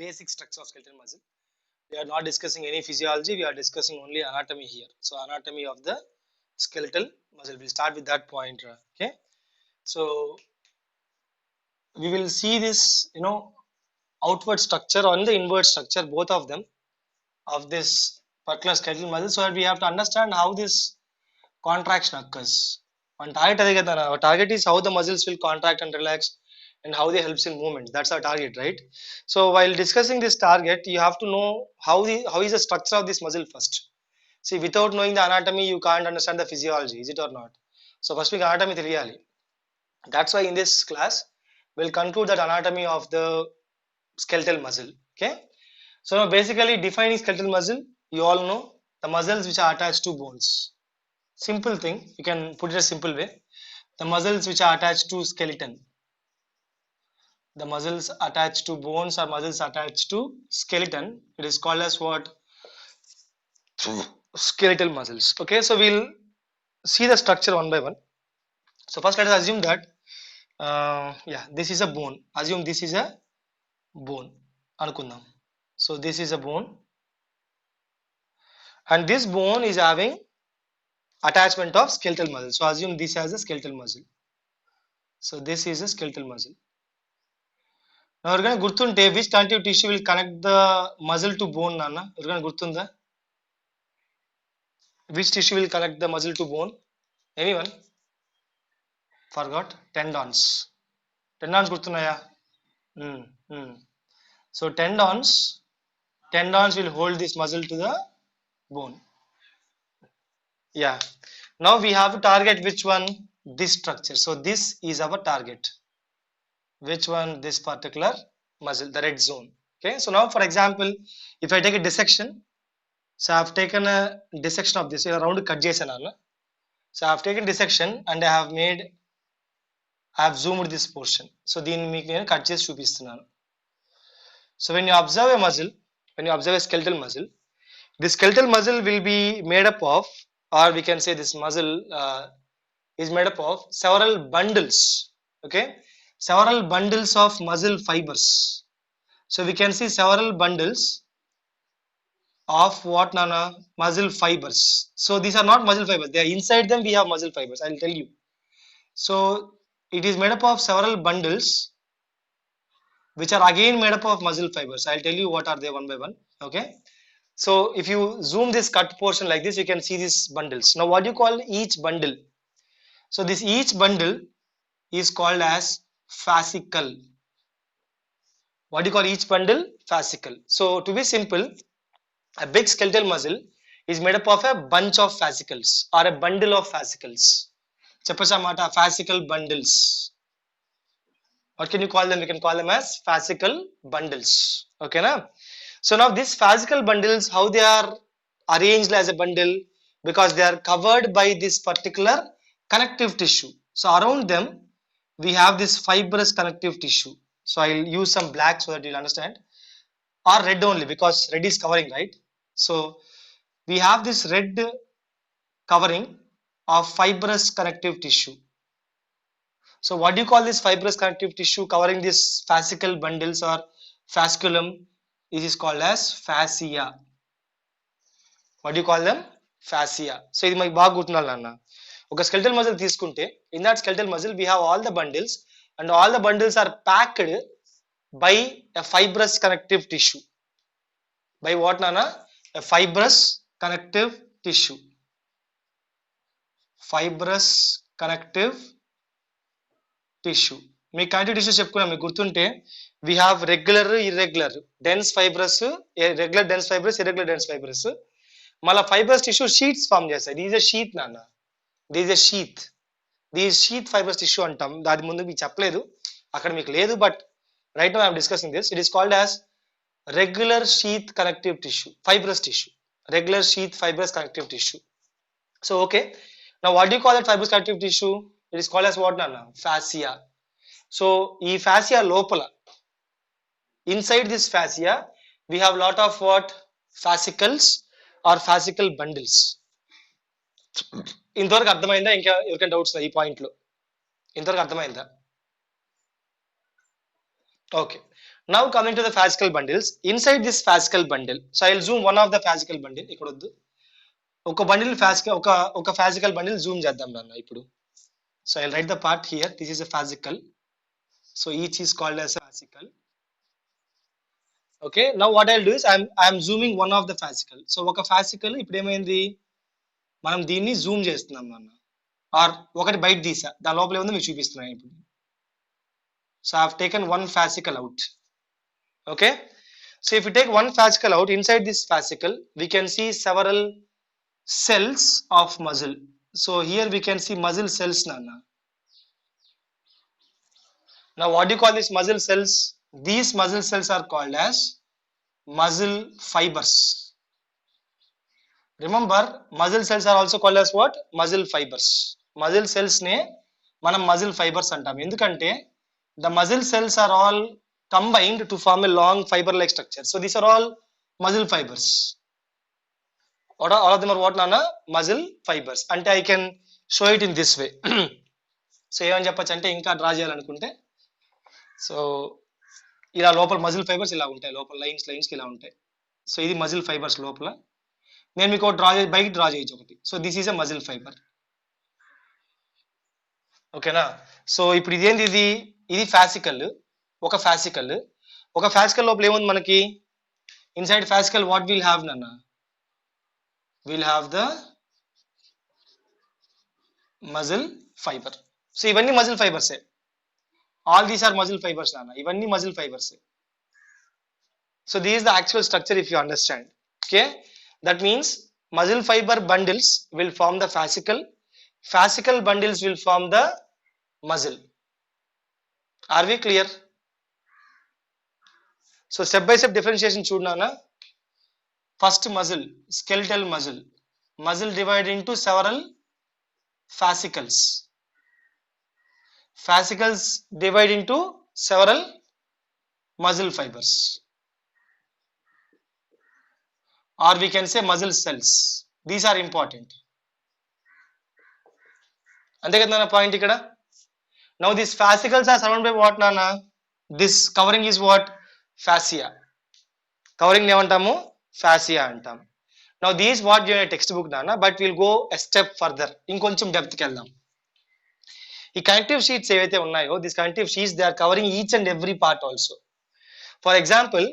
basic structure of skeletal muscle. We are not discussing any physiology, we are discussing only anatomy here. So anatomy of the skeletal muscle, we'll start with that point. Okay, so we will see this, outward structure and the inward structure, both of them, of this particular skeletal muscle, so that we have to understand how this contraction occurs. One target అదే కదా, our target is how the muscles will contract and relax and how they helps in movement. That's our target, right? So while discussing this target, you have to know how is the structure of this muscle first. See, without knowing the anatomy, you can't understand the physiology, is it or not? So first మీకు anatomy తెలియాలి. That's why in this class we'll conclude that anatomy of the skeletal muscle. Okay, so now basically defining skeletal muscle, you all know the muscles which are attached to bones. Simple thing, you can put it a simple way. The muscles which are attached to skeleton, the muscles attached to bones or muscles attached to skeleton, it is called as what? Skeletal muscles. Okay, so we'll see the structure one by one. So first let us assume that this is a bone. Assume this is a bone anukundam. So this is a bone, and this bone is having attachment of skeletal muscle. So assume this as a skeletal muscle. So this is a skeletal muscle. Now we're going to gurtunte which connective tissue will connect the muscle to bone, nana? We're going to gurtunda. Which tissue will connect the muscle to bone? Anyone? Forgot? Tendons. Tendons gurtunnaya? So tendons will hold this muscle to the bone. Yeah. Now we have to target which one? This structure. So this is our target. Which one? This particular muscle, the red zone. Okay, so now for example, if I take a dissection, so I have taken a dissection of this around cut chesanu. So I have taken dissection and I have zoomed this portion. So దీన్ని మీకు నేను cut చేసి చూపిస్తున్నాను. So when you observe a muscle, when you observe a skeletal muscle, this skeletal muscle will be made up of, or we can say this muscle is made up of several bundles. Okay, several bundles of muscle fibers. So we can see several bundles of what, nana? Muscle fibers. So these are not muscle fibers, they are inside them we have muscle fibers, I will tell you. So it is made up of several bundles which are again made up of muscle fibers. I'll tell you what are they one by one. Okay, so if you zoom this cut portion like this, you can see these bundles. Now what do you call each bundle? So this each bundle is called as fascicle. What do you call each bundle? Fascicle. So to be simple, a big skeletal muscle is made up of a bunch of fascicles or a bundle of fascicles. Cheppacha mata, fascicle bundles. What can you call them? We can call them as fascicle bundles. Okay, na? So now these fascicle bundles, how they are arranged as a bundle? Because they are covered by this particular connective tissue. So around them we have this fibrous connective tissue. So I'll use some black so that you'll understand, or red only because red is covering, right? So we have this red covering of fibrous connective tissue. So what do you call this fibrous connective tissue covering this fascicle bundles or fasciculum? It is called as fascia. What do you call them? Fascia. So ఇది మనకి బాగా గుర్తుండాలి అన్న. ఒక skeletal muscle తీసుకుంటే, in that skeletal muscle we have all the bundles and all the bundles are packed by a fibrous connective tissue. By what, nana? A fibrous connective tissue. Fibrous connective tissue. Me connective tissues చెప్పుకున్నాం, మీకు గుర్తుంటే we have regular, irregular, dense fibrous, regular dense fibrous, irregular dense fibrous. మళ్ళీ fibrous tissue sheets form చేస్తాయి. This is a sheath, నాన్న. This is a sheath. This is sheath fibrous tissue అంటాం. దాని ముందు మీకు చెప్పలేదు, అక్కడ మీకు లేదు, but right now I am discussing this. It is called as regular sheath connective tissue, fibrous tissue, regular sheath fibrous connective tissue. So okay, now what do you call that fibrous connective tissue? It is called as what, nana? Fascia. So ee fascia lopala, inside this fascia we have lot of what? Fascicles or fascicle bundles. ఇంతవరకు అర్థమైందా? ఇంకా ఎవరికైనా doubts ఈ point లో? ఇంతవరకు అర్థమైందా? Okay. Now coming to the fascicle bundles, inside this fascicle bundle, so I'll zoom one of the fascicle bundle. ఇక్కడ వద్దు, ఒక బండిల్ fascicle ఒక fascicle bundle zoom చేద్దాం నాన్న ఇప్పుడు. So I'll write the part here. This is a fascicle. So each is called as a fascicle. Okay, now what I'll do is I'm zooming one of the fascicle. So ఒక fascicle ఇప్పుడు ఏమైంది, మనం దీన్ని Zoom చేస్తున్నాం నాన్న, are ఒకటి బయట తీసా, దాని లోపల ఏముందో మీకు చూపిస్తున్నాను ఇప్పుడు. So I have taken one fascicle out. Okay, so if you take one fascicle out, inside this fascicle we can see several cells of muscle. So here we can see muscle cells nana. Now what do you call these muscle cells? These muscle cells are called as muscle fibers. Remember, muscle cells are also called as what? Muscle fibers. Muscle cells ne manam muscle fibers antam, endukante the muscle cells are all combined to form a long fiber like structure. So these are all muscle fibers. All of them are what nana? Muscle fibers. Ante I can show it in this way. So ఏమని చెప్పచ్చు అంటే, ఇంకా draw చేయాలనుకుంటే, so ఇలా లోపల muscle fibres ఇలా ఉంటాయి, లోపల లైన్స్ ఇలా ఉంటాయి. సో ఇది మజిల్ ఫైబర్స్ లోపల. నేను మీకు బయట డ్రా చేయొచ్చు ఒకటి. So this is a muscle fibre. ఓకేనా? సో ఇప్పుడు ఇదేంది, ఇది ఫ్యాసికల్, ఒక ఫ్యాసికల్. ఒక ఫ్యాసికల్ లోపల ఏముంది మనకి, ఇన్సైడ్ ఫ్యాసికల్ వాట్ విల్ హ్యావ్ నన్న, will have the muscle fibre. So ఇవన్నీ muscle ఫైబర్సే, all these are muscle fibers nana, ivanni muscle fibers. So this is the actual structure if you understand. Okay, that means muscle fiber bundles will form the fascicle, fascicle bundles will form the muscle. Are we clear? So step by step differentiation choose nana. First muscle, skeletal muscle, muscle divided into several fascicles, fascicles divide into several muscle fibers, or we can say muscle cells. These are important. Ante kada na point ikkada. Now these fascicles are surrounded by what nana? This covering is what? Fascia. Covering ne antamu? Fascia antam. Now these what you in a textbook nana, but we'll go a step further. Inkoncham depth ki veldam. ఈ connective sheets ఏవైతే ఉన్నాయో, this connective sheets they are covering each and every part also. For example,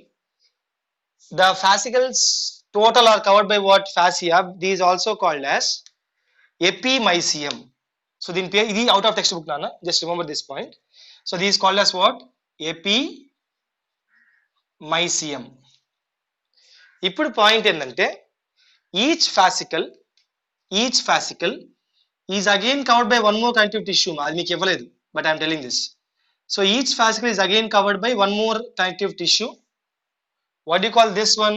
the fascicles total are covered by what? Fascia. These also called as epimysium. So దీని పేరు, ఇది out of text book నాన్న, just remember this point. So these called as what? Epimysium. ఇప్పుడు point ఏంటంటే, each fascicle is again covered by one more connective tissue. అది మీకు ఇవ్వలేదు, but I am telling this. So each fascicle is again covered by one more connective tissue. What do you call this one?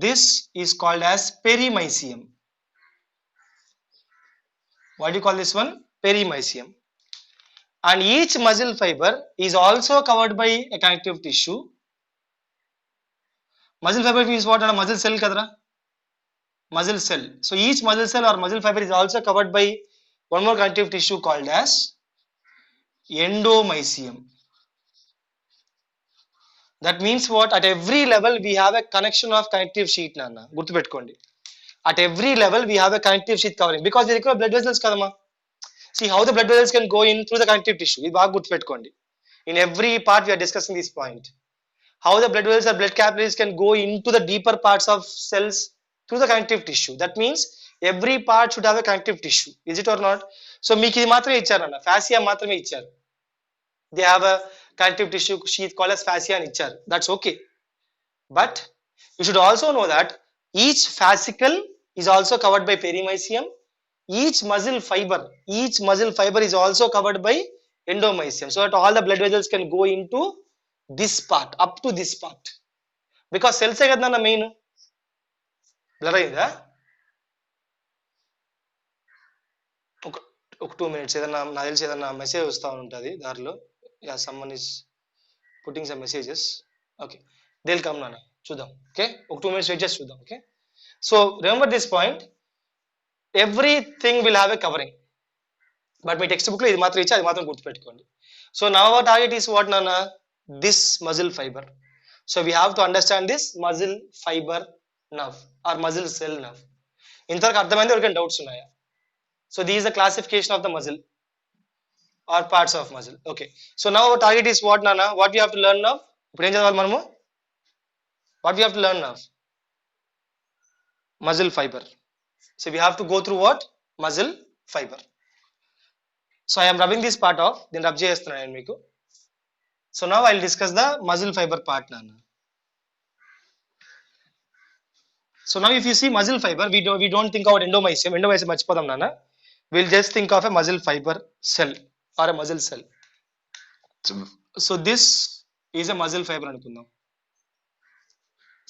This is called as perimysium. What do you call this one? Perimysium. And each muscle fiber is also covered by a connective tissue. Muscle fiber is what? A muscle cell kadra? Muscle cell. So each muscle cell or muscle fiber is also covered by one more connective tissue called as endomysium. That means what? At every level we have a connection of connective sheet nana. Gurtu pettukondi. At every level we have a connective sheet covering, because we require blood vessels kadama. See how the blood vessels can go in through the connective tissue. Idu baga gurtu pettukondi. In every part we are discussing this point. How the blood vessels or blood capillaries can go into the deeper parts of cells through the connective tissue. That means every part should have a connective tissue. Is it or not? So meeki idi maatrame icharu anna, fascia maatrame icharu. They have a connective tissue sheath called as fascia and icharu. That's okay. But you should also know that each fascicle is also covered by perimysium. Each muscle fiber is also covered by endomysium. So that all the blood vessels can go into this part, up to this part. Because cells ఏ కదా నా main. Blur అయిందా? ఒక 2 minutes ఏదన్నా నాకు తెలిసి ఏదన్నా message వస్తూ ఉంటుంది దారిలో. Yeah, Suman is putting some messages. Okay, they will come నాన్న, చూద్దాం. ఓకే, ఒక 2 minutes వెయిట్ చేసి చూద్దాం. Okay, so remember this point, everything will have a covering. But మీ టెక్స్ట్ బుక్ లో ఇది మాత్రం ఇచ్చి అది మాత్రం గుర్తుపెట్టుకోండి. So now our target is what నాన్న? This muscle fibre. So we have to understand this muscle fiber nerve or muscle cell nerve. ఇంతవరకు అర్థమైంది, ఎవరికైనా డౌట్స్ ఉన్నాయా? So this is the classification of the muscle or parts of muscle. Okay. So now our target is what, Nana? What we have to learn now? ఇప్పుడు ఏం చదవాలి మనము? What we have to learn now? Muscle fiber. So we have to go through what? Muscle fiber. So I am rubbing this part off, then rub చేస్తున్నాను నేను మీకు. So now I will discuss the muscle fiber part, Nana. So now if you see muscle fiber, we don't think about endomysium. Endomysium మర్చిపోదాం నాన్న. We'll just think of a muscle fiber cell or a muscle cell. So this is a muscle fiber అనుకుందాం.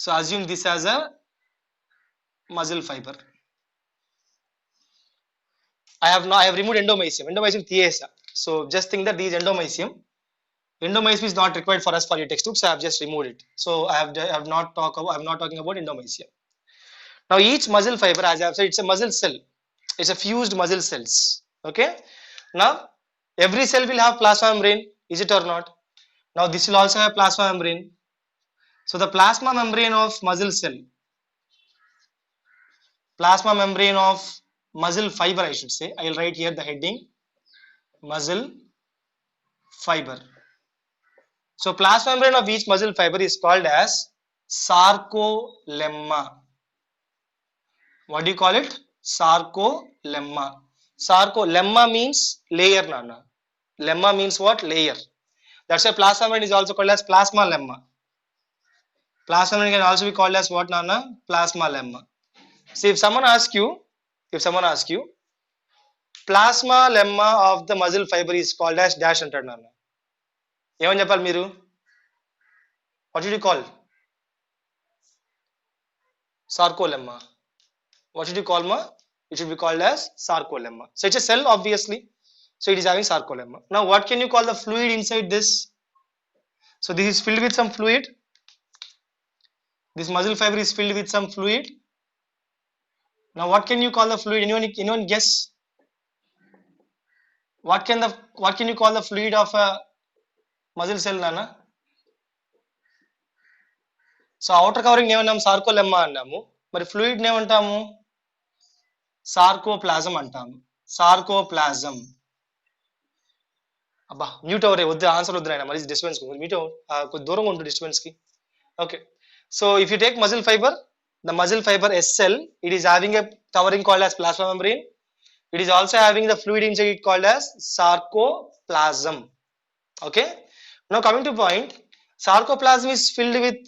So assume this as a muscle fiber. I have removed endomysium. Endomysium తీయేసా. So just think that this is endomysium. Endomysium is not required for us for your textbook, so I have just removed it. So I'm not talking about endomysium. Now each muscle fiber, as I have said, it's a muscle cell. It's a fused muscle cells. Okay. Now every cell will have plasma membrane. Is it or not? Now this will also have plasma membrane. So the plasma membrane of muscle cell, plasma membrane of muscle fiber, I should say. I will write here the heading muscle fiber. So plasma membrane of each muscle fiber is called as sarcolemma. What do you call it? Sarcolemma. Sarcolemma means layer, Nana. Lemma means what? Layer. That's why plasma membrane is also called as plasma lemma. Plasma membrane can also be called as what, Nana? Plasma lemma. So if someone asks you, plasma lemma of the muscle fiber is called as dash antaru, Nana. ఏమని చెప్పాలి మీరు? What should you call? Sarcolemma. What should you call, ma? It should be called as sarcolemma. So it's a cell, obviously. So it is having sarcolemma. Now what can you call the fluid inside this? So this is filled with some fluid. This muscle fiber is filled with some fluid. Now what can you call the fluid? Anyone guess? What can you call the fluid of a muscle cell, Nana? So outer covering ఏమన్నాము? సార్కోలెమ్మా అన్నాము. మరి fluid ఏమంటాము? Sarcoplasm అంటాము. Sarcoplasm. అబ్బా mute అవరే, వద్దు answer వద్దు నాయన, మరి disturbance mute కొద్ది దూరంగా ఉంటుంది డిస్టర్బెన్స్ కి. Okay. So if you take muscle fibre, the muscle fiber S cell, it is having a covering called as plasma membrane. It is also having the fluid inside it called as sarcoplasm. Okay. Now coming to point, sarcoplasm is filled with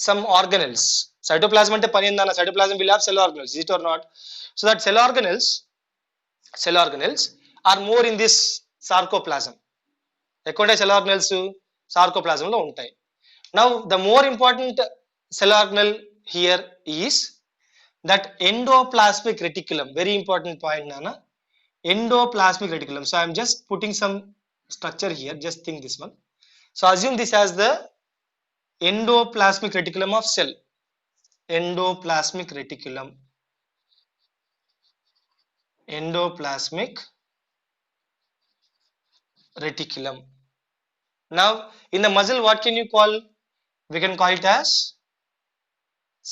some organelles. Cytoplasm ante pani endana, cytoplasm will have cell organelles, is it or not? So that cell organelles are more in this sarcoplasm. Ekkonde cell organelles sarcoplasm lo untai. Now the more important cell organelle here is that endoplasmic reticulum. Very important point, Nana. Endoplasmic reticulum. So I am just putting some structure here. Just think this one. So assume this as the endoplasmic reticulum of cell. Endoplasmic reticulum. Endoplasmic reticulum. Now in the muscle, what can you call? We can call it as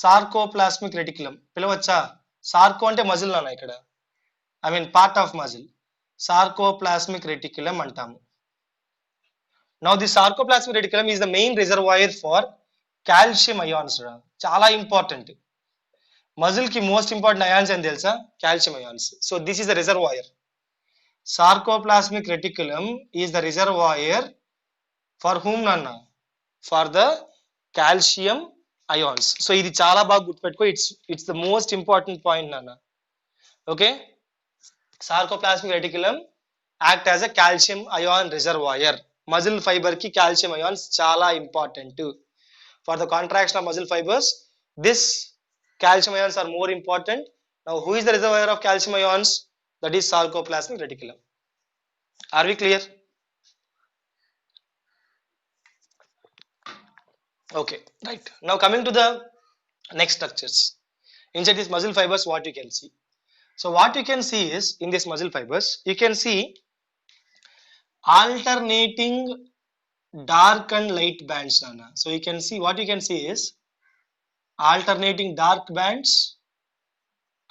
sarcoplasmic reticulum. పిలవచ్చా? సార్కో అంటే muscle నాన్న, ఇక్కడ I mean part of muscle. Sarcoplasmic reticulum అంటాము. Now the sarcoplasmic reticulum is the main reservoir for calcium ions. చాలా important. Muscle కి most important ions అని తెలుసా? Calcium ions. So this is the reservoir. Sarcoplasmic reticulum is the reservoir for whom నాన్న? For the calcium ions. So ఇది చాలా బాగా గుర్తుపెట్టుకో. It's the most important point, Nana. Okay. Sarcoplasmic reticulum act as a calcium ion reservoir. Muscle fiber ki calcium ions చాలా important. For the contraction of muscle fibers, this calcium ions are more important. Now who is the reservoir of calcium ions? That is sarcoplasmic reticulum. Are we clear? Okay, right. Now coming to the next structures. Inside these muscle fibers, what you can see? So what you can see is, in these muscle fibers, you can see alternating dark and light bands, Nana. So you can see, what you can see is alternating dark bands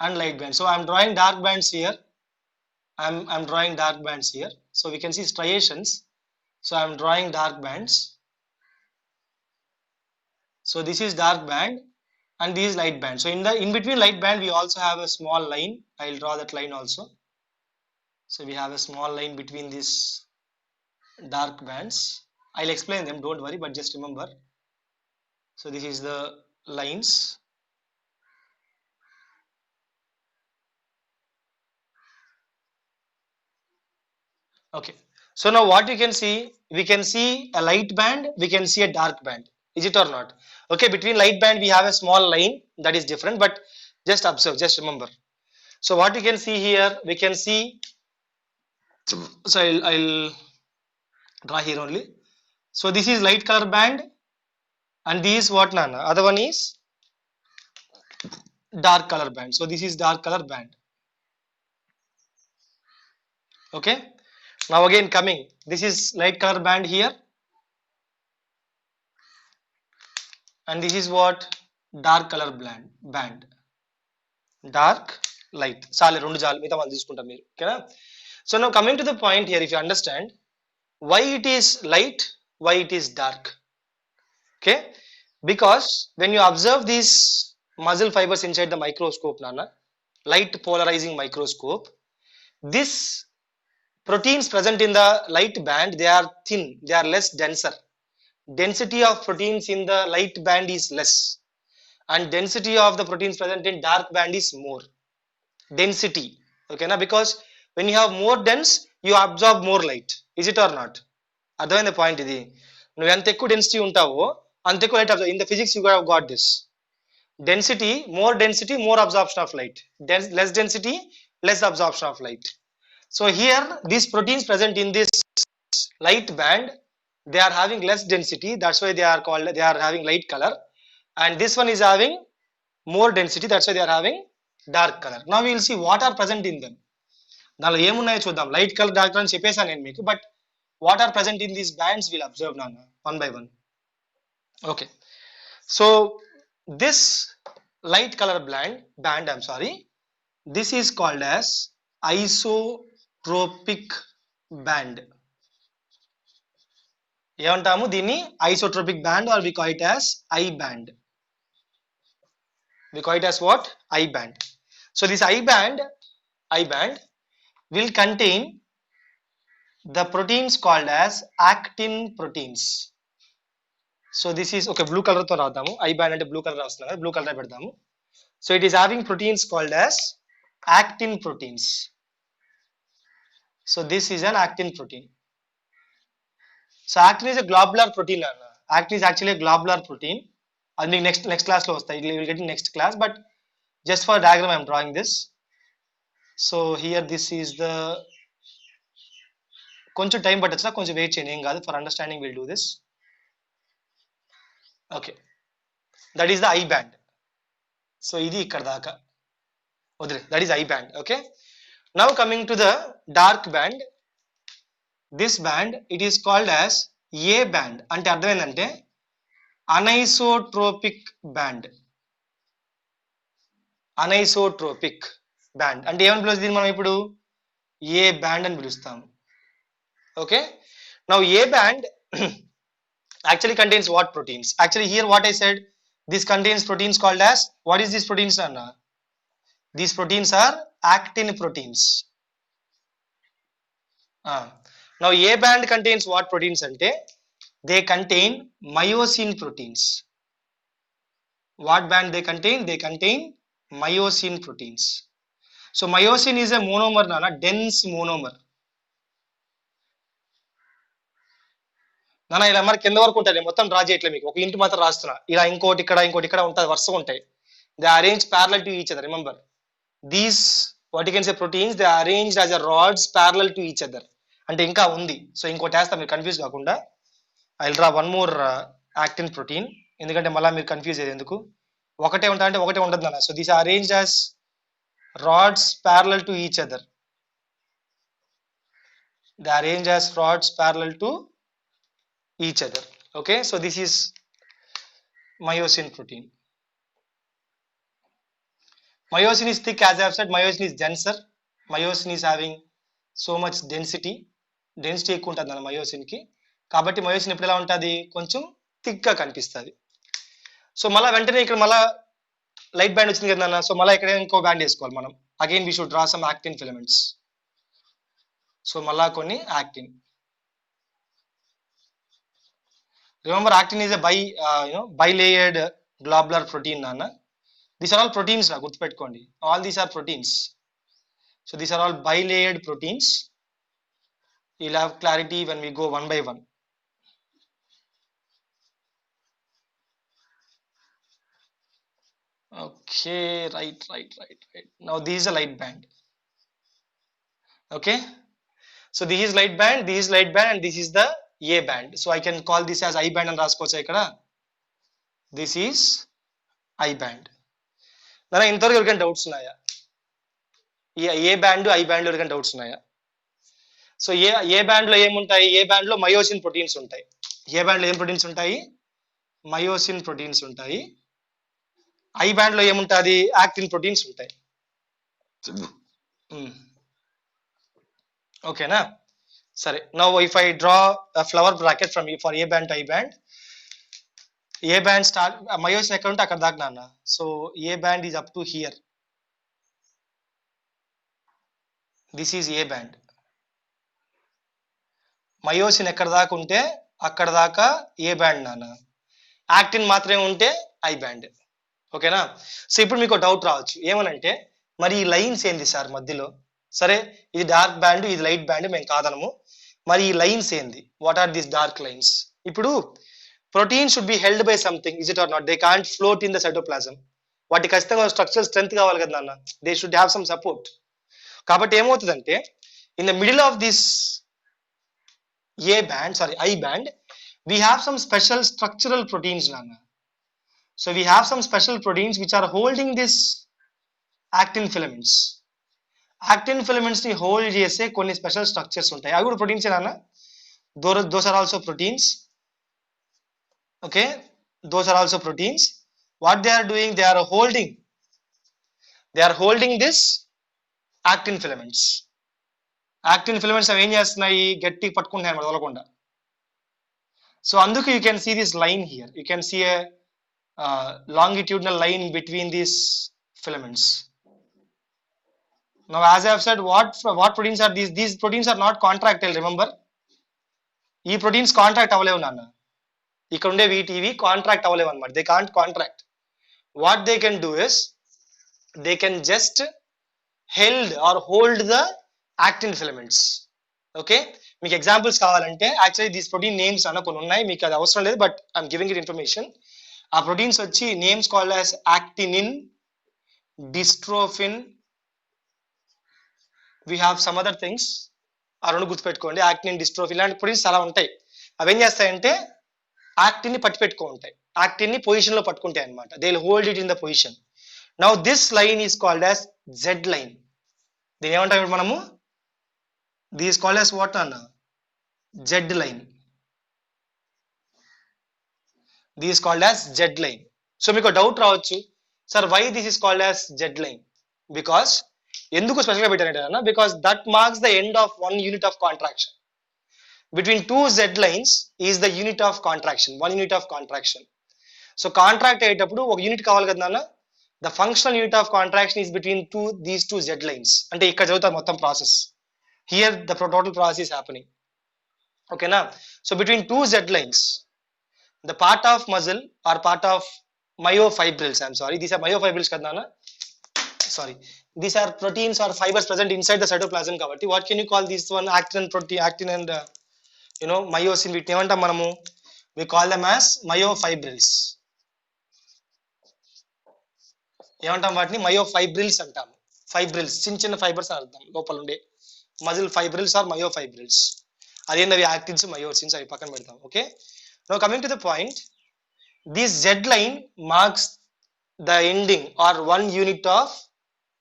and light bands. So I'm drawing dark bands here. I'm drawing dark bands here. So we can see striations. So I'm drawing dark bands. So this is dark band and this is light band. So in between light band we also have a small line. I'll draw that line also. So we have a small line between these dark bands. I'll explain them, don't worry, but just remember. So this is the lines. Okay. So now what you can see, we can see a light band, we can see a dark band. Is it or not? Okay, between light band we have a small line, that is different, but just observe, just remember. So what you can see here, we can see, so I'll draw here only. So this is light color band and this what, Nana? Other one is dark color band. So this is dark color band. Okay. Now again coming, this is light color band here and this is what, dark color band. Dark, light. Sale rendu jalu mita వాళ్ళు తీసుకుంటాం మీరు. ఓకేనా? So now coming to the point here, if you understand why it is light, why it is dark. Okay? Because when you observe these muscle fibers inside the microscope, Nana, light polarizing microscope, this proteins present in the light band, they are thin, they are less denser. Density of proteins in the light band is less and density of the proteins present in dark band is more. Density, okay na, because when you have more dense you absorb more light. Is it or not? అర్థమైంది point ఇది. నువ్వు ఎంత ఎక్కువ density ఉంటావో అంత ఎక్కువ light observe. In the physics you have got this density, more absorption of light. Less density, less absorption of light. So here these proteins present in this light band, they are having less density, that's why they are having light color, and this one is having more density, that's why they are having dark color. Now we will see what are present in them. దానిలో ఏమున్నాయో చూద్దాం. Light colour dark colour అని చెప్పేసాను నేను మీకు, but what are present in these bands will observe నాన్న one by one. Okay, so this light color band, I'm sorry, this is called as isotropic band. ఏమంటాము దీన్ని? Isotropic band, or we call it as I band. We call it as what? I band. So this I band will contain the proteins called as actin proteins. So this is okay, blue color తో రాద్దాము. I band అంటే blue color రాస్తున్నాం కదా, blue color పెడదాము. So it is having proteins called as actin proteins. So this is an actin protein. So actin is a globular protein. Actin is actually a globular protein. అది మీకు next class లో వస్తాయి. You will get in next class, but just for diagram I am drawing this. So here this is the, కొంచెం time పట్టొచ్చు, కొంచెం wait చేయండి, ఏం కాదు. For understanding will do this. Okay, that is the I band. So ఇది ఇక్కడ దాకా వదిలే, that is I band. Okay, now coming to the dark band. This band it is called as a band. అంటే అర్థం ఏంటంటే అనైసోట్రోపిక్ band. అనైసోట్రోపిక్ band అంటే ఏమని పిలుస్తుంది దీన్ని మనం ఇప్పుడు? ఏ బ్యాండ్ అని పిలుస్తాం. Okay, now A band actually contains what proteins? Actually here what I said, this contains proteins called as, what is these proteins, Anna? These proteins are actin proteins. Now A band contains what proteins ante? They contain myosin proteins. What band they contain? They contain myosin proteins. So myosin is a monomer, Nana, dense monomer. నాన్న ఇలా మరి కింద వరకు ఉంటుంది, మొత్తం draw చేయట్లేదు మీకు, ఒక ఇంటి మాత్రం రాస్తున్నా. ఇలా ఇంకోటి ఇక్కడ ఉంటుంది, వరుసగా ఉంటాయి. They arrange parallel to each other. Remember these what you can say proteins, they arranged as a rods parallel to each other. అంటే ఇంకా ఉంది. సో ఇంకోటి వేస్తా మీరు కన్ఫ్యూజ్ కాకుండా. I will draw one more actin protein, ఎందుకంటే మళ్ళీ మీరు కన్ఫ్యూజ్ అయ్యేది ఎందుకు. ఒకటే ఉంటా అంటే ఒకటే ఉండదు నాన్న. So these arranged as rods parallel to each other. They arrange as rods parallel to each other. Okay, so this is myosin protein. Myosin is thick, as I have said. Myosin is denser. Myosin is having so much density. Density ఎక్కువ ఉంటుంది అన్న మయోసిన్కి. కాబట్టి myosin ఎప్పుడు ఎలా ఉంటుంది, కొంచెం థిక్గా కనిపిస్తుంది. సో మళ్ళీ వెంటనే ఇక్కడ మళ్ళీ లైట్ బ్యాండ్ వచ్చింది కదా అన్న. సో మళ్ళీ ఇక్కడ ఇంకో బ్యాండ్ వేసుకోవాలి మనం. Again we should draw some actin filaments. So మళ్ళా కొన్ని actin. Remember actin is a bilayered globular protein నాన్న. These are all proteins రా, గుర్తుపెట్టుకోండి. All these are proteins. So these are all bilayered proteins. You'll have clarity when we go one by one. Okay, right. Now this is a light band. Okay, so this is light band, this is light band, and this is the A band. So I can call this as I band and రాసుకోవచ్చు ఇక్కడ. This is I band. నా ఇంతవరకు ఎవరికైనా doubts ఉన్నాయా? ఈ ఏ band I band ఎవరికైనా doubts ఉన్నాయా? So ఏ band లో ఏముంటాయి? ఏ బ్యాండ్ లో మయోసిన్ ప్రోటీన్స్ ఉంటాయి. ఏ బ్యాండ్ లో ఏం ప్రోటీన్స్ ఉంటాయి? మయోసిన్ ప్రోటీన్స్ ఉంటాయి. ఐ బ్యాండ్ లో ఏముంటుంది? యాక్టిన్ ప్రోటీన్స్ ఉంటాయి. ఓకేనా? సరే, now if I draw flower bracket from for a band to I band. A band start, myosin ఎక్కడ ఉంటే అక్కడ దాకా నాన్న. So A band is up to hear. This is a band. Myosin ఎక్కడ దాకా ఉంటే అక్కడ దాకా ఏ బ్యాండ్ నాన్న. యాక్టిన్ మాత్రమే ఉంటే ఐ బ్యాండ్. ఓకేనా? సో ఇప్పుడు మీకు డౌట్ రావచ్చు, ఏమనంటే మరి ఈ లైన్స్ ఏంది సార్ మధ్యలో? సరే, ఇది డార్క్ బ్యాండ్, ఇది లైట్ బ్యాండ్, మేము కాదనము. మరి ఈ లైన్స్ ఏంది? What are these dark lines? ఇప్పుడు protein should be held by something, is it or not? They can't float in the cytoplasm. వాటి ఖచ్చితంగా స్ట్రక్చరల్ స్ట్రెంత్ కావాలి కదా నాన్న. They should have some support. కాబట్టి ఏమవుతుందంటే in the middle of this I band, we have some special structural proteins nana. So we have some special proteins which are holding this actin filaments. Actin filaments ni hold chese konni special structures ఉంటాయి. అవి కూడా proteins nana. Those are also proteins. Okay, those are also proteins. What they are doing, they are holding this actin filaments. Actin filaments అవి ఏం చేస్తున్నాయి? గట్టి పట్టుకుంటున్నాయి అన్నమాట, వదలకుండా. సో అందుకు you can see this line here. You can see a longitudinal line between these filaments. Now as I have said, what proteins are these? These proteins are not contractile, remember. ఈ proteins contract అవ్వలేవు నాన్న. ఇక్కడ ఉండే వీటివి contract అవ్వలేవు అనమాట. They can't contract. What they can do is they can just hold the actin filaments. Okay, మీకు examples కావాలంటే యాక్చువల్లీ దీస్ ప్రోటీన్ నేమ్స్ అన్న కొన్ని ఉన్నాయి, మీకు అది అవసరం లేదు, but I'm giving it information. ఆ ప్రోటీన్స్ వచ్చి names called as actinin, dystrophin, we have some other things. ఆ రెండు గుర్తుపెట్టుకోండి. యాక్టినిన్, డిస్ట్రోఫిన్ ఇలాంటి ప్రోటీన్స్ చాలా ఉంటాయి. అవి ఏం చేస్తాయంటే యాక్టిన్ ని పట్టి పెట్టుకో ఉంటాయి. యాక్టిన్ ని పొజిషన్ లో పట్టుకుంటాయి అనమాట. They will hold it in the position. Now this line is called as Z line. దీని ఏమంటాం ఇప్పుడు మనము? This is called as what Anna? Z line. This is called as Z line. So మీకు doubt రావచ్చు, sir why this is called as Z line? Because ఎందుకు special గా పెట్టారంటే అన్న, because that marks the end of one unit of contraction. Between two Z lines is the unit of contraction, one unit of contraction. So contract అయ్యేటప్పుడు ఒక unit కావాలి కదా నాన్న. The functional unit of contraction is between these two Z lines. అంటే ఇక్కడ చదువుతారు మొత్తం process. Here the total process is happening. Okay na? So between two Z lines, the part of muscle or part of myofibrils, I'm sorry, these are myofibrils kada na? Sorry, these are proteins or fibers present inside the cytoplasm kabatti. What can you call this one? Actin and myosin. వీటిని ఏమంటాం మనము? We call them as myofibrils. ఏమంటాం వాటిని? మయోఫైబ్రిల్స్ అంటాము. Fibrils చిన్న చిన్న fibres అని అర్థం, లోపల ఉండే మజిల్ ఫైబ్రిల్స్ ఆర్ మయోఫైబ్రిల్స్. అదేంటవి యాక్టిన్స్, మయోసిన్స్, అవి పక్కన పెడతాం. Okay, now coming to the point, this Z line marks the ending or one unit of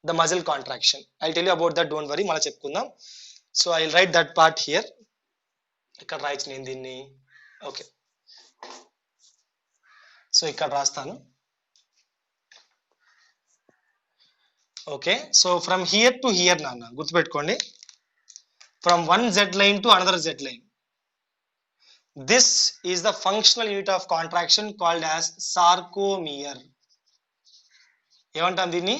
the muscle contraction. I tell you about that, don't worry, మళ్ళీ చెప్పుకుందాం. So I right that part here. ఇక్కడ రాయచ్చు నేను దీన్ని. Okay, so ఇక్కడ రాస్తాను. Okay, so from here to here నాన్న గుర్తుపెట్టుకోండి, from one Z line to another Z line, this is the functional unit of contraction called as sarcomere. ఏమంటాం దీన్ని?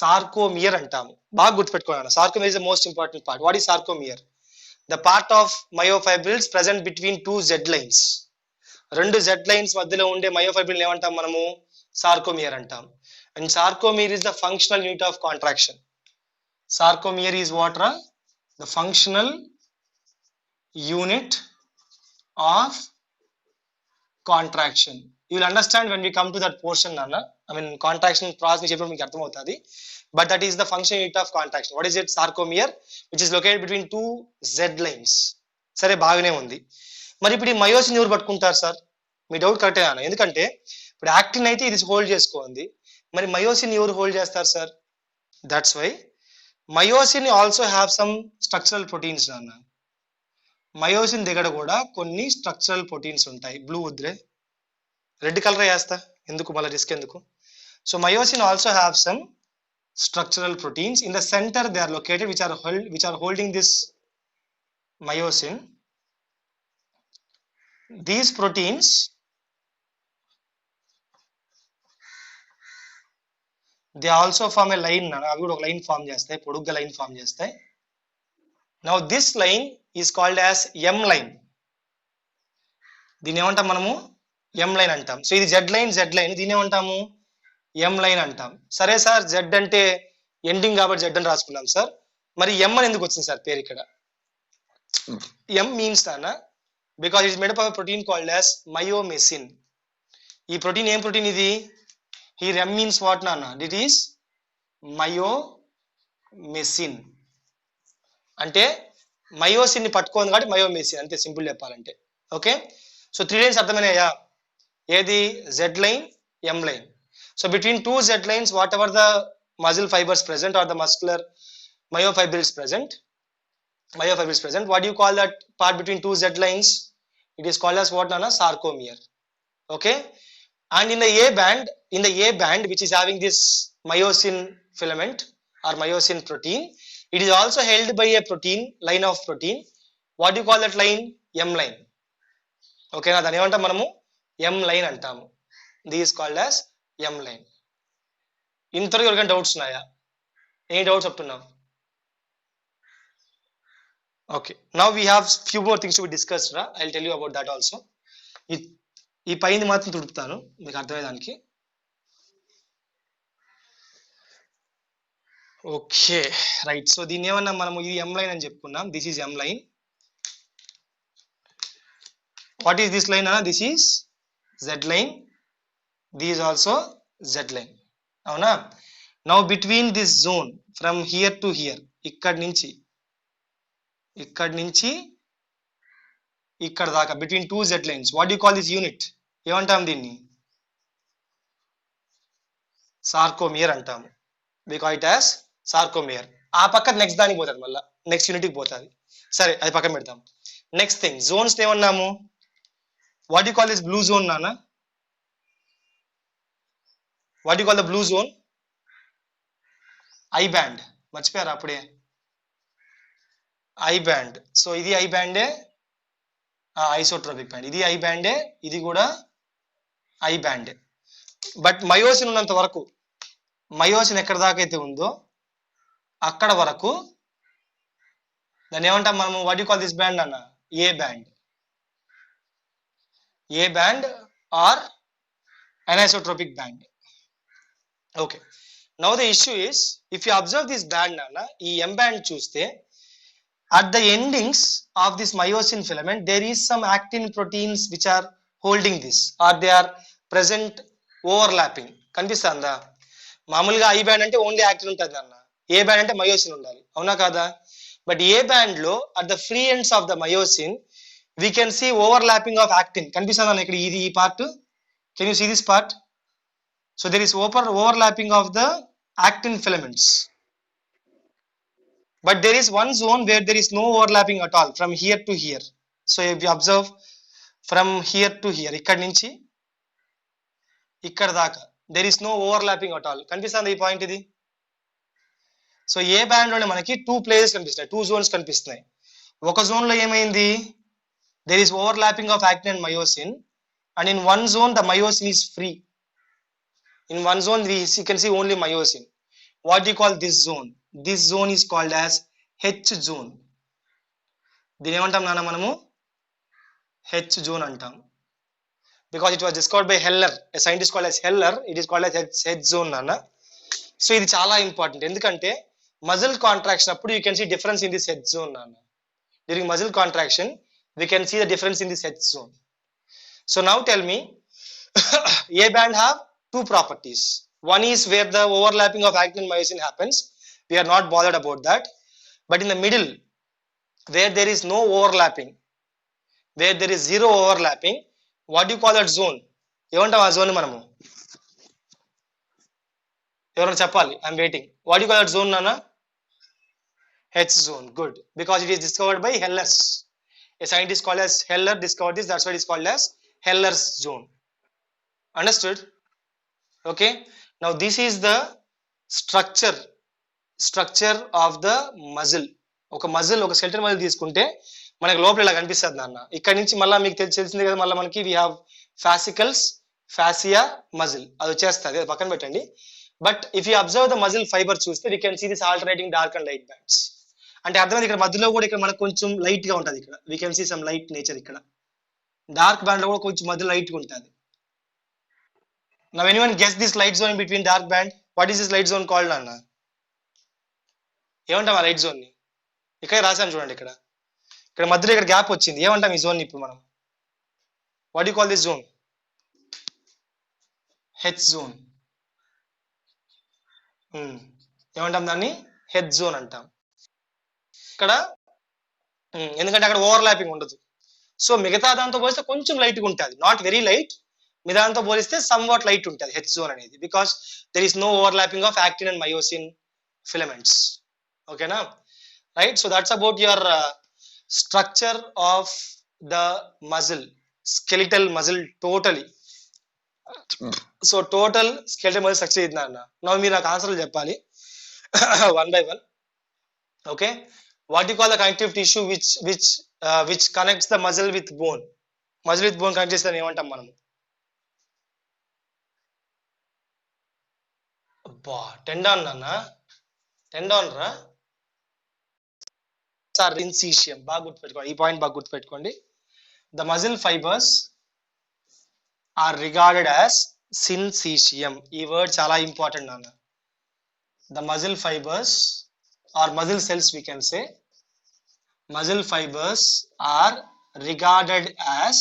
సార్కోమియర్ అంటాము. బాగా గుర్తుపెట్టుకోండి, sarcomere is the most important part. What is sarcomere? The part of myofibrils present between two Z lines. రెండు Z lines మధ్యలో ఉండే myofibril ఏమంటాం మనము? సార్కోమియర్ అంటాం. And sarcomere is the functional unit of contraction. Sarcomere is what? The functional unit of contraction. You will understand when we come to that portion, Nana. I mean, contraction process మీకు అర్థమవుతుంది. But that is the functional unit of contraction. What is it? Sarcomere, which is located between two Z lines. సరే, బాగానే ఉంది. మరి ఇప్పుడు ఈ myosin ఎవరు పట్టుకుంటారు సార్? మీ డౌట్ కరెక్టే అన్న. ఎందుకంటే ఇప్పుడు యాక్టిన్ అయితే ఇది హోల్డ్ చేసుకోండి, మరి మయోసిన్ ఎవరు హోల్డ్ చేస్తారు sir? That's why myosin also have some structural proteins నాన్న. మయోసిన్ దగ్గర కూడా కొన్ని స్ట్రక్చరల్ ప్రోటీన్స్ ఉంటాయి. బ్లూ వద్దురే, రెడ్ కలర్ వేస్తా, ఎందుకు మళ్ళీ రిస్క్ ఎందుకు. So myosin also have some structural proteins. In the centre they are located which are holding this myosin. These proteins they also form a line. అవి కూడా ఒక line form చేస్తాయి, పొడుగ్గా లైన్ ఫామ్ చేస్తాయి. Now this line is called as M line. దీన్ని ఏమంటాం మనము? M line అంటాం. సో ఇది Z line, దీన్ని ఏమంటాము? M line అంటాం. సరే సార్, Z అంటే ఎండింగ్ కాబట్టి Z అని రాసుకున్నాం సార్. మరి M అని ఎందుకు వచ్చింది సార్ పేరు ఇక్కడ? M means అన్న because it is made up of a protein called as myomycin. ఈ ప్రోటీన్ ఏం ప్రోటీన్ ఇది? Here M means what nana? It is myomycin. అంటే మయోసిన్ ని పట్టుకోండి కాబట్టి మయోమెసిన్, అంతే సింపుల్ చెప్పాలంటే. ఓకే, సో 3 లైన్స్ అర్థమైనాయా? ఏది? Z line, M line. So between two Z lines whatever the muscle fibres present are the muscular myofibrils present, what do you call that part between two Z lines? It is called as what nana? Sarcomere. Okay, and in the A band which is having this myosin filament or myosin protein, it is also held by a line of protein. What do you call that line? M line. Okay, na dani emantam manamu M line antamu. This is called as M line. ఇంతవరకు ఎవరికైనా doubts ఉన్నాయా? ఏ doubts చెప్తున్నాం? Okay, now we have few more things to be discussed. I'll tell you about that also. ఈ పైన మాత్రం తుడుపుతాను మీకు అర్థమయ్యేదానికి. Okay right, so దీన్ని ఏమన్నా మనము ఇది ఎం లైన్ అని చెప్పుకున్నాం. This is M line. What is this line అన్న? This is Z line, this also Z line, అవునా? Now between this zone from here to here, ఇక్కడి నుంచి ఇక్కడ దాకా between two Z lines, what you call this unit? ఏమంటాం దీన్ని? Sarcomere అంటాము. Because it has sarcomere. ఆ పక్క నెక్స్ట్ దానికి పోతుంది, మళ్ళీ నెక్స్ట్ యూనిట్కి పోతుంది. సరే, అది పక్కన పెడతాం. నెక్స్ట్ థింగ్, జోన్స్ ఏమన్నాము? What you call this blue zone నాన్న? What you call the blue zone? I band. మర్చిపోయారా అప్పుడే? I band. సో ఇది ఐ బ్యాండే, ఐసోట్రోపిక్ బ్యాండ్. ఇది ఐ బ్యాండే, ఇది కూడా ఐ బ్యాండే. బట్ మయోసిన్ ఉన్నంత వరకు, మయోసిన్ ఎక్కడ దాకా అయితే ఉందో అక్కడ వరకు దాన్ని ఏమంటాం మనము? What you call this band అన్న? A band. A band or anisotropic band. Okay, now the issue is if you observe this band అన్న, ఈ ఎం బ్యాండ్ చూస్తే at the endings of this myosin filament there is some actin proteins which are holding this, or they are present overlapping. కనిపిస్తుందా? మామూలుగా I band అంటే only actin ఉంటుంది అన్న, A band అంటే myosin ఉండాలి, అవునా కాదా? బట్ ఏ బ్యాండ్ లో at the free ends of the myosin we can see overlapping of actin. కనిపిస్తుందా ఇక్కడ? ఇది ఈ part, can you see this part? So there is overlapping of the actin filaments. But there is one zone where there is no overlapping at all from here to here. So if you observe, from here to here, ఇక్కడ నుంచి ఇక్కడ దాకా there is no overlapping at all. కనిపిస్తుంది ఈ point ఇది. So ఏ band లోనే మనకి 2 places కనిపిస్తున్నాయి, 2 జోన్స్ కనిపిస్తున్నాయి. ఒక జోన్ లో ఏమైంది, there is overlapping of actin and myosin, and in one zone the myosin is free. In one zone you can see only myosin. What do you call this zone? This zone is called as H zone. దీని ఏమంటాం నాన్న మనము, H zone అంటాం, because it was discovered by Heller, a scientist called as Heller. It is called as H zone నాన్న. So ఇది చాలా important, ఎందుకంటే muscle contraction అప్పుడు you can see difference in this H zone నాన్న. During muscle contraction we can see the difference in this H zone. So now tell me, A band have 2 properties. One is where the overlapping of actin and myosin happens, we are not bothered about that. But in the middle, where there is no overlapping, where there is zero overlapping, what do you call that zone? ఏమంటాం ఆ zone మనము, ఎవరైనా చెప్పాలి, I'm waiting. What do you call that zone నాన్న? H zone. Good, because it is discovered by Heller's. A scientist called as Heller discovered this, that's why it is called as Heller's zone. Understood? Okay, now this is the structure of the muscle. ఒక muscle, ఒక skeletal muscle తీసుకుంటే మనకి లోపల ఇలా కనిపిస్తుంది నాన్న. ఇక్కడ నుంచి మళ్ళీ మీకు తెలిసింది కదా, మళ్ళీ మనకి we have fascicles, fascia, muscle, అది వచ్చేస్తుంది, అది పక్కన పెట్టండి. But if you observe the muscle fibre చూస్తే we can see this alternating dark and light bands. అంటే అర్థమైంది, ఇక్కడ మధ్యలో కూడా ఇక్కడ మనకు కొంచెం లైట్ గా ఉంటుంది, ఇక్కడ we can see some light nature, ఇక్కడ డార్క్ బ్యాండ్ లో కూడా కొంచెం మధ్య లైట్ గా ఉంటుంది. Now anyone guess this light zone in between dark band? What is this light zone called అన్న? ఏమంటాం ఆ లైట్ జోన్ ని? ఇక్కడ రాశాను చూడండి, ఇక్కడ మధ్యలో ఇక్కడ గ్యాప్ వచ్చింది, ఏమంటాం ఈ జోన్ ని ఇప్పుడు మనం? What you call this zone? H zone. ఏమంటాం దాన్ని? హెచ్ జోన్ అంటాం. ఇక్కడ ఎందుకంటే అక్కడ ఓవర్లాపింగ్ ఉండదు, సో మిగతా దాంతో పోలిస్తే కొంచెం లైట్ గా ఉంటుంది, నాట్ వెరీ లైట్. మిగతాంతో పోలిస్తే సమ్ వాట్ లైట్ ఉంటుంది హెచ్ జోన్ అనేది, because there is no overlapping of actin and myosin filaments. ఓకేనా, right. So that's about your structure of the muscle, skeletal muscle totally. So total skeletal muscle structure ఇది నాన్న. Now మీరు నాకు ఆన్సర్లు చెప్పాలి one by one. Okay, what do you call the connective tissue which connects the muscle with bone? Muscle with bone connect చేస్తే ఏమంటాం మనము? అబ్బా, టెండాన్ నాన్న, టెండాన్ రా సార్, సిన్సీషియం. బాగా గుర్తుపెట్టుకోండి, ఈ పాయింట్ బాగా గుర్తుపెట్టుకోండి. The muscle fibers are regarded as syncytium. ఈ వర్డ్ చాలా ఇంపార్టెంట్ నాన్న. The muscle fibers or muscle cells, we can say, muscle fibers are regarded as,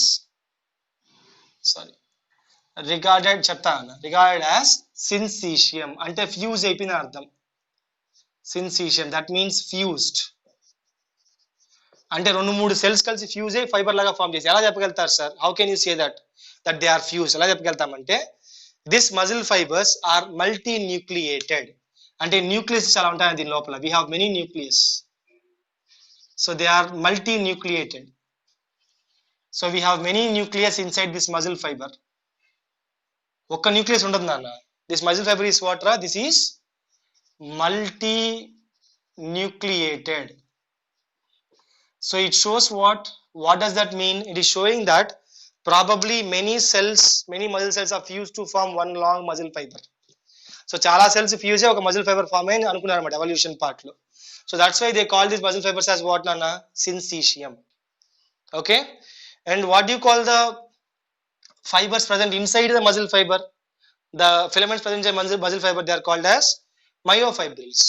regarded as syncytium. అంటే ఫ్యూజ్ అయిపోయిన అర్థం syncytium, that means fused. అంటే 2-3 cells కలిసి fuse అయ్యి fibre లాగా ఫామ్ చేసి. ఎలా చెప్పగలుగుతారు sir? How can you say that they are fuse? ఎలా చెప్పగలుగుతామంటే, this muscle fibres are multi nucleated. అంటే న్యూక్లియస్ చాలా ఉంటాయి దీని లోపల. We have many nucleus, so they are multi nucleated. So we have many nucleus inside this muscle fibre. ఒక్క nucleus ఉండదు నాన్న. This muscle fibre is what రా? This is multi nucleated. So it shows what does that mean? It is showing that probably many muscle cells are fused to form one long muscle fiber. So చాలా cells fuse అయ్యి ఒక muscle fibre form అయ్యి అనుకున్నారు అన్నమాట evolution part లో. So that's why they call this muscle fibres as what నాన్న? syncytium. Okay, and what do you call the fibers present inside the muscle fiber? The filaments present in muscle fiber, they are called as myofibrils.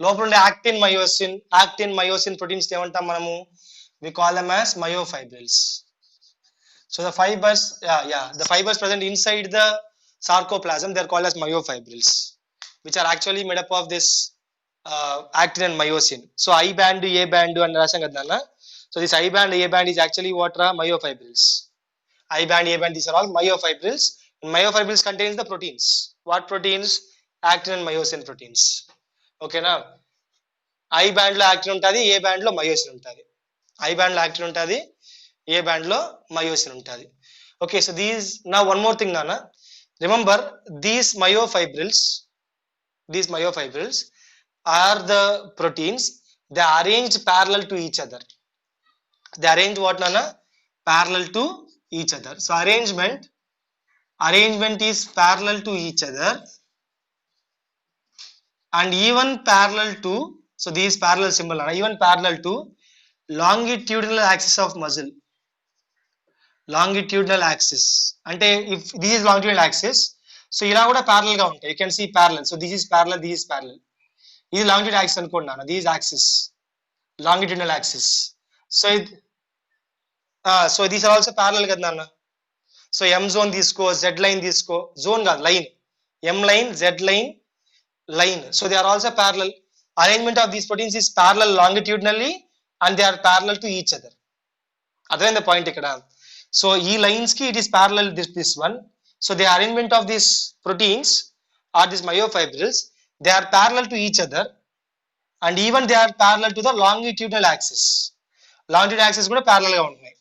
లోపల ఉండే actin myosin proteins ఏమంటాం మనము? we call them as myofibrils. So the fibers present inside the sarcoplasm, they are called as myofibrils, which are actually made up of this actin and myosin. So I band, A band and rasam kada nanna. So this I band, A band is actually what ra? Myofibrils. I band, A band, these are all myofibrils. And myofibrils contains the proteins. What proteins? Actin and myosin proteins. ఓకేనా, I band లో actin ఉంటుంది, ఏ band లో myosin ఉంటుంది. I band లో actin ఉంటుంది, ఏ band లో myosin ఉంటుంది. Okay, so these నా వన్ మోర్ థింగ్ నాన్న, remember these myofibrils are the proteins, they are arranged parallel to each other. They arrange what nana? Parallel to each other. So arrangement is parallel to each other and even parallel to, so these parallel symbol nana, even parallel to longitudinal axis of muscle. Longitudinal axis అంటే if this is longitudinal axis, so ఇలా కూడా parallel గా ఉంటాయి. You can see parallel. So this is parallel, this is parallel. ఇది longitudinal axis అనుకోండి నాన్న, this is axis, longitudinal axis. So so these are also parallel కదా నాన్న. So M zone తీసుకో, Z line తీసుకో, zone కాదు line, M line, Z line, line. So they are also parallel. Arrangement of these proteins is parallel longitudinally and they are parallel to each other. అర్థమైంది point ఇక్కడ. So ఈ lines కి it is parallel this one. So the arrangement of these proteins or these myofibrils, they are parallel to each other and even they are parallel to the longitudinal axis. Longitudinal axis కూడా parallel గా ఉంటుంది.